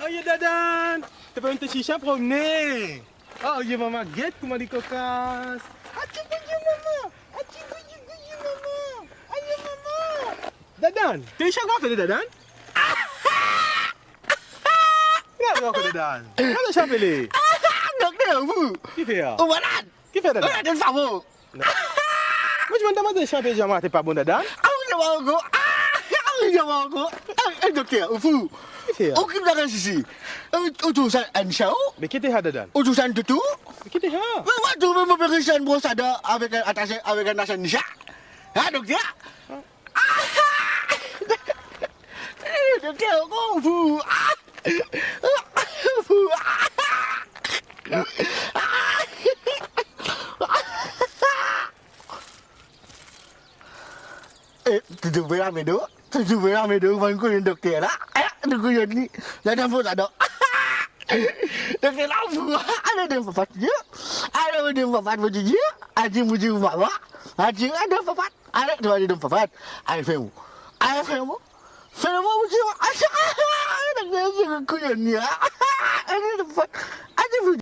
Oh ya Dadan, t'as pas une chicha promener. Oh ya maman, guette comment di kokas. Aci puji mama, aci puji mama. Ayo mama. Dadan, t'es chat quoi fait Dadan? Kenapa kau Dadan? Mana siapa ni? Dokter bu. Qui fait ça? Ubaran. Qui fait Dadan? Ada sama. Moi je me demande siapa jamaah t'es pas bon Dadan? Aku jawab aku. Aku jawab aku. Dokter bu. Qui fait ça? Oke belakang sisi. Utusan Ansau. Mais qui t'es là Dadan? Utusan Tutu. Mais qui t'es là? Waktu pemeriksaan bos ada awekan atasnya awekan nasa Nisha. Ha dokter. Dokter aku bu. Tujuh berapa itu? Tujuh berapa itu? Bangku yang dokter lah. Tunggu yang ni. Jangan pun ada. Dokter lampu. Ada yang papat je. Ada yang papat baju je. Aji muji mama. Aji ada papat. Ada tu ada yang papat. Ada film. Ada film. Film muji. Asyik. Dokter aku yang ni. Ada papat.